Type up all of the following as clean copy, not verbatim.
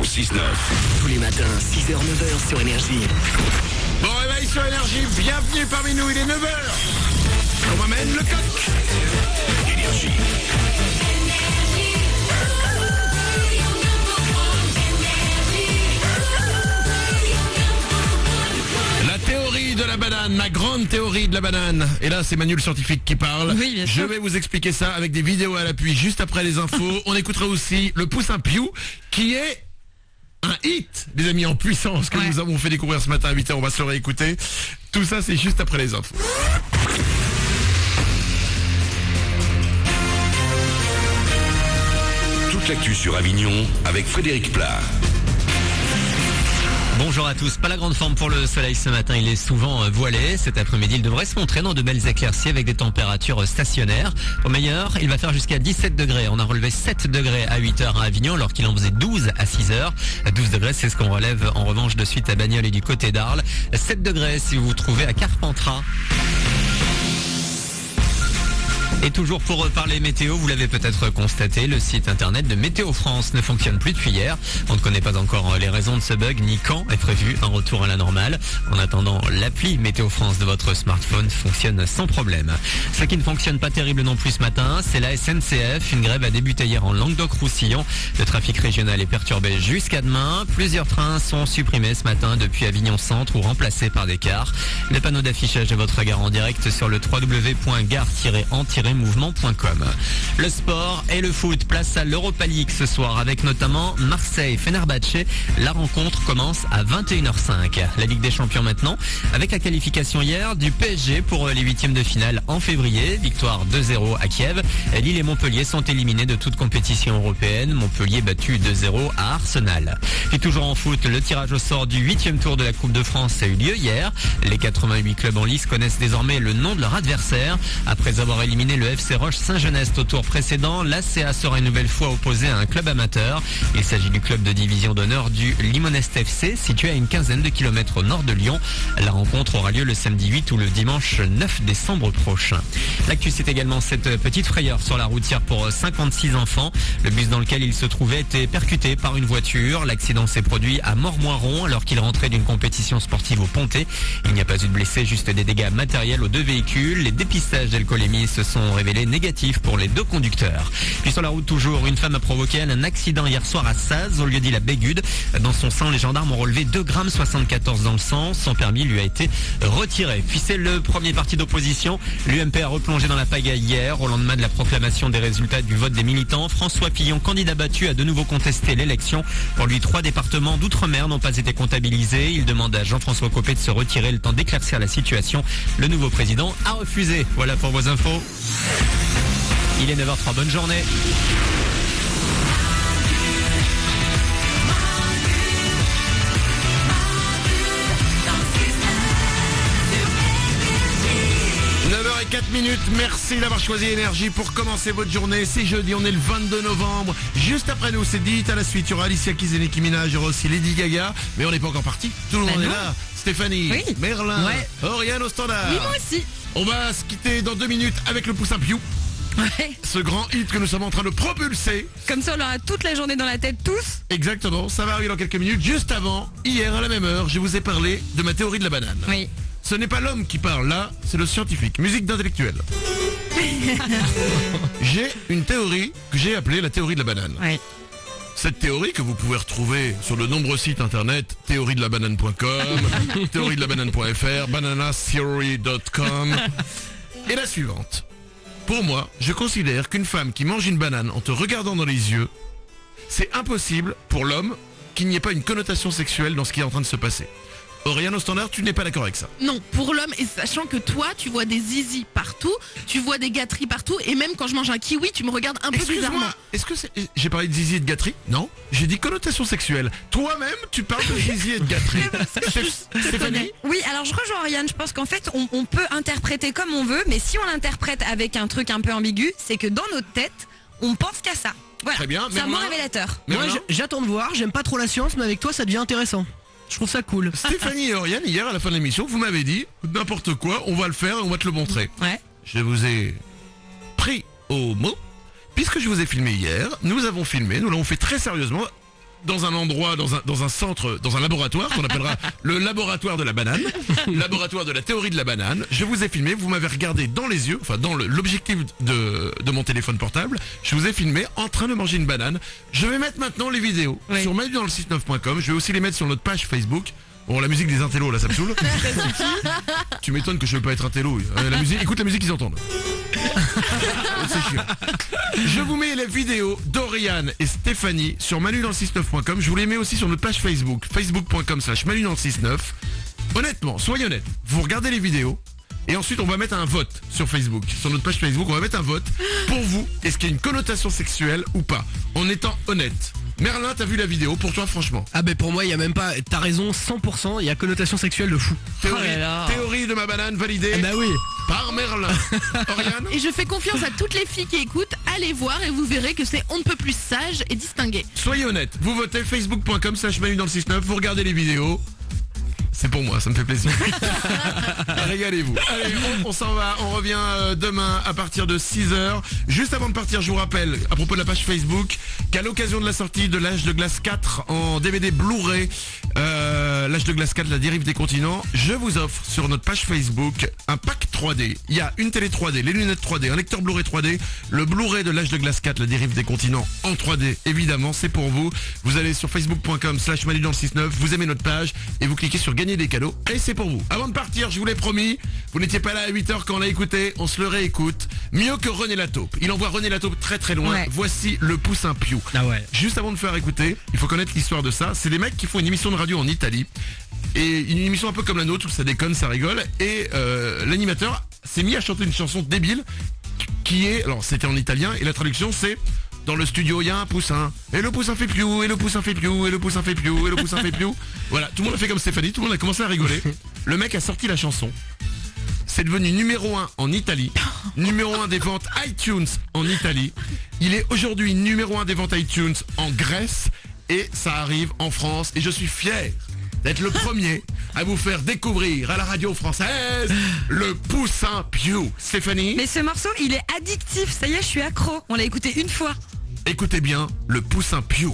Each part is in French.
le 6-9. Tous les matins, 6h, 9h sur Énergie. Bon réveil sur Énergie, bienvenue parmi nous, il est 9h. On m'amène le coq. Énergie. La théorie de la banane, la grande théorie de la banane. Et là, c'est Manu le scientifique qui parle. Oui, bien Je sûr. vais vous expliquer ça avec des vidéos à l'appui juste après les infos. On écoutera aussi le Poussin Piou, qui est un hit, les amis, en puissance, que nous avons fait découvrir ce matin à 8h. On va se le réécouter. Tout ça, c'est juste après les infos. Toute l'actu sur Avignon avec Frédéric Plat. Bonjour à tous, pas la grande forme pour le soleil ce matin, il est souvent voilé. Cet après-midi, il devrait se montrer dans de belles éclaircies avec des températures stationnaires. Au meilleur, il va faire jusqu'à 17 degrés. On a relevé 7 degrés à 8h à Avignon alors qu'il en faisait 12 à 6h. 12 degrés, c'est ce qu'on relève en revanche de suite à Bagnoles et du côté d'Arles. 7 degrés si vous vous trouvez à Carpentras. Et toujours pour parler météo, vous l'avez peut-être constaté, le site internet de Météo France ne fonctionne plus depuis hier. On ne connaît pas encore les raisons de ce bug, ni quand est prévu un retour à la normale. En attendant, l'appli Météo France de votre smartphone fonctionne sans problème. Ce qui ne fonctionne pas terrible non plus ce matin, c'est la SNCF. Une grève a débuté hier en Languedoc-Roussillon. Le trafic régional est perturbé jusqu'à demain. Plusieurs trains sont supprimés ce matin depuis Avignon Centre ou remplacés par des cars. Le panneau d'affichage de votre gare en direct sur le www.gare-en-mouvement.com. Le sport et le foot, place à l'Europa League ce soir avec notamment Marseille-Fenerbahçe. La rencontre commence à 21h05. La Ligue des Champions maintenant avec la qualification hier du PSG pour les huitièmes de finale en février. Victoire 2-0 à Kiev. Lille et Montpellier sont éliminés de toute compétition européenne. Montpellier battu 2-0 à Arsenal. Et toujours en foot, le tirage au sort du 8e tour de la Coupe de France a eu lieu hier. Les 88 clubs en lice connaissent désormais le nom de leur adversaire. Après avoir éliminé le FC Roche Saint-Genest au tour précédent, l'ACA sera une nouvelle fois opposé à un club amateur. Il s'agit du club de division d'honneur du Limonest FC, situé à une quinzaine de kilomètres au nord de Lyon. La rencontre aura lieu le samedi 8 ou le dimanche 9 décembre prochain. L'actu, c'est également cette petite frayeur sur la route hier pour 56 enfants. Le bus dans lequel ils se trouvaient était percuté par une voiture. L'accident s'est produit à Mormoiron alors qu'il rentrait d'une compétition sportive au Pontet. Il n'y a pas eu de blessés, juste des dégâts matériels aux deux véhicules. Les dépistages d'alcoolémie se sont révélés négatifs pour les deux conducteurs. Puis sur la route toujours, une femme a provoqué un accident hier soir à Saz, au lieu-dit la Bégude. Dans son sang, les gendarmes ont relevé 2,74 g dans le sang. Son permis lui a été retiré. Puis c'est le premier parti d'opposition. L'UMP a replongé dans la pagaille hier, au lendemain de la proclamation des résultats du vote des militants. François Fillon, candidat battu, a de nouveau contesté l'élection. Pour lui, 3 départements d'outre-mer n'ont pas été comptabilisés. Il demande à Jean-François Copé de se retirer le temps d'éclaircir la situation. Le nouveau président a refusé. Voilà pour vos infos. Il est 9h03, bonne journée. Et 4 minutes, merci d'avoir choisi Énergie pour commencer votre journée. C'est jeudi, on est le 22 novembre. Juste après nous, c'est dit à la suite. Il y aura Alicia Keys et Nicki Minaj, il y aura aussi Lady Gaga. Mais on n'est pas encore parti. Tout le monde est là. Stéphanie, oui. Merlin, Ouais. Oriane au standard. Oui, moi aussi. On va se quitter dans 2 minutes avec le Poussin Piou. Ouais. Ce grand hit que nous sommes en train de propulser. Comme ça, on aura toute la journée dans la tête, tous. Exactement, ça va arriver dans quelques minutes. Juste avant, hier à la même heure, je vous ai parlé de ma théorie de la banane. Oui. Ce n'est pas l'homme qui parle là, c'est le scientifique. Musique d'intellectuel. J'ai une théorie que j'ai appelée la théorie de la banane. Oui. Cette théorie que vous pouvez retrouver sur de nombreux sites internet, théoriedelabananes.com, théoriedelabananes.fr, bananatheory.com, est la suivante. Pour moi, je considère qu'une femme qui mange une banane en te regardant dans les yeux, c'est impossible pour l'homme qu'il n'y ait pas une connotation sexuelle dans ce qui est en train de se passer. Oriane au standard, tu n'es pas d'accord avec ça? Non, pour l'homme, et sachant que toi, tu vois des zizi partout, tu vois des gâteries partout, et même quand je mange un kiwi, tu me regardes un peu bizarrement. Excuse-moi, est-ce que j'ai parlé de zizi et de gâterie? Non, j'ai dit connotation sexuelle. Toi-même, tu parles de zizi et de gâterie. Stéphanie? Oui, alors je rejoins Oriane, je pense qu'en fait, on peut interpréter comme on veut, mais si on l'interprète avec un truc un peu ambigu, c'est que dans notre tête, on pense qu'à ça. Voilà, Très bien, c'est un Merlin. bon révélateur. Merlin. Moi j'attends de voir, j'aime pas trop la science, mais avec toi ça devient intéressant. Je trouve ça cool. Stéphanie et Oriane, hier à la fin de l'émission, vous m'avez dit n'importe quoi, on va le faire et on va te le montrer. Ouais. Je vous ai pris au mot, puisque je vous ai filmé hier, nous avons filmé, nous l'avons fait très sérieusement. dans un endroit, dans un centre, dans un laboratoire qu'on appellera le laboratoire de la banane, laboratoire de la théorie de la banane. Je vous ai filmé, vous m'avez regardé dans les yeux, enfin dans l'objectif de mon téléphone portable. Je vous ai filmé en train de manger une banane. Je vais mettre maintenant les vidéos sur Manu dans le 69.com. Je vais aussi les mettre sur notre page Facebook. Bon, la musique des intellos, là, ça me saoule. Tu m'étonnes que je veux pas être intello. La musique, écoute la musique qu'ils entendent. C'est chiant. Je vous mets les vidéos d'Oriane et Stéphanie sur Manu dans le 69.com. Je vous les mets aussi sur notre page Facebook, facebook.com/Manu dans le 69. Honnêtement, soyez honnêtes. Vous regardez les vidéos. Et ensuite, on va mettre un vote sur Facebook. Sur notre page Facebook, on va mettre un vote pour vous. Est-ce qu'il y a une connotation sexuelle ou pas? En étant honnête. Merlin, t'as vu la vidéo? Pour toi, franchement. Ah ben pour moi, il y a même pas... T'as raison, 100%, il y a connotation sexuelle de fou. Théorie de ma banane validée Bah oui. par Merlin. Oriane? Et je fais confiance à toutes les filles qui écoutent. Allez voir et vous verrez que c'est on ne peut plus sage et distingué. Soyez honnêtes. Vous votez facebook.com/Manu dans le 69. Vous regardez les vidéos. C'est pour moi, ça me fait plaisir. Régalez-vous. Allez, on s'en va, on revient demain à partir de 6h. Juste avant de partir, je vous rappelle, à propos de la page Facebook, qu'à l'occasion de la sortie de l'Âge de Glace 4 en DVD Blu-ray, l'Âge de Glace 4, la dérive des continents, je vous offre sur notre page Facebook un pack 3D. Il y a une télé 3D, les lunettes 3D, un lecteur Blu-ray 3D, le Blu-ray de l'Âge de Glace 4, la dérive des continents en 3D, évidemment, c'est pour vous. Vous allez sur facebook.com/Manu dans le 69, vous aimez notre page et vous cliquez sur gagner des cadeaux et c'est pour vous. Avant de partir, je vous l'ai promis, vous n'étiez pas là à 8h quand on l'a écouté, on se le réécoute. Mieux que René Lataupe. Il envoie René Lataupe très très loin. Ouais. Voici le Poussin Piou. Ah ouais. Juste avant de faire écouter, il faut connaître l'histoire de ça. C'est des mecs qui font une émission de radio en Italie. Et une émission un peu comme la nôtre où ça déconne, ça rigole. Et l'animateur s'est mis à chanter une chanson débile qui est... Alors c'était en italien et la traduction c'est... Dans le studio, il y a un poussin. Et le poussin fait piou, et le poussin fait piou, et le poussin fait piou, et le poussin fait piou. Voilà, tout le monde a fait comme Stéphanie, tout le monde a commencé à rigoler. Le mec a sorti la chanson. C'est devenu numéro 1 en Italie. Numéro 1 des ventes iTunes en Italie. Il est aujourd'hui numéro 1 des ventes iTunes en Grèce. Et ça arrive en France. Et je suis fier d'être le premier à vous faire découvrir à la radio française le Poussin Piou. Stéphanie? Mais ce morceau, il est addictif. Ça y est, je suis accro. On l'a écouté une fois. Écoutez bien le Poussin Piou.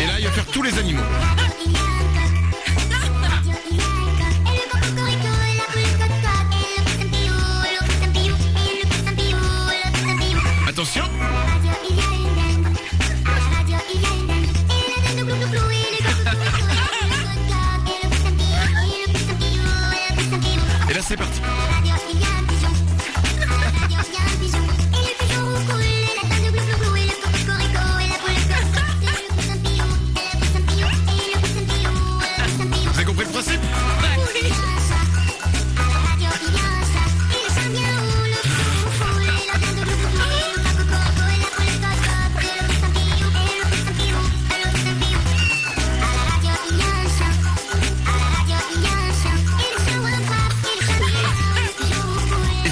Et là, il va faire tous les animaux. Attention. Et là c'est parti. Vous avez compris le principe?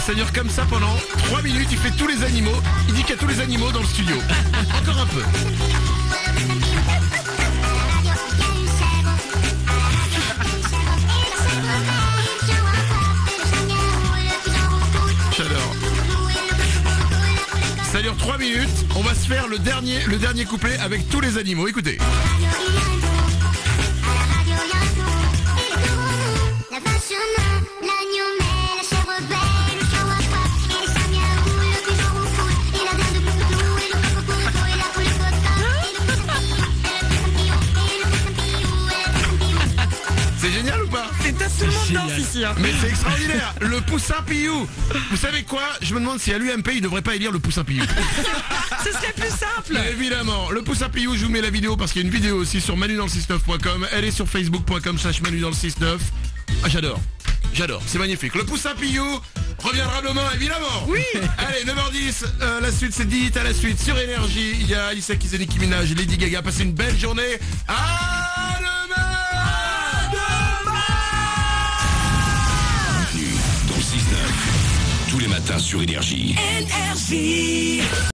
Ça dure comme ça pendant 3 minutes, il fait tous les animaux, il dit qu'il y a tous les animaux dans le studio. Encore un peu. J'adore. Ça dure 3 minutes, on va se faire le dernier couplet avec tous les animaux, écoutez. C'est génial ou pas? C'est tout le monde danse ici. Hein. Mais c'est extraordinaire. Le Poussin Piou. Vous savez quoi? Je me demande si à l'UMP il devrait pas élire le Poussin Piou. Ce serait plus simple. Mais évidemment, le Poussin Piou, je vous mets la vidéo parce qu'il y a une vidéo aussi sur manudansle69.com. Elle est sur facebook.com/Manu dans le 69. Ah j'adore, c'est magnifique. Le Poussin Piou reviendra demain évidemment. Oui. Allez, 9h10, la suite c'est dit à la suite sur Énergie. Il y a Alicia Keys et Nicki Minaj, Lady Gaga. Passez une belle journée. À demain. Dans le 6-9. tous les matins sur Énergie.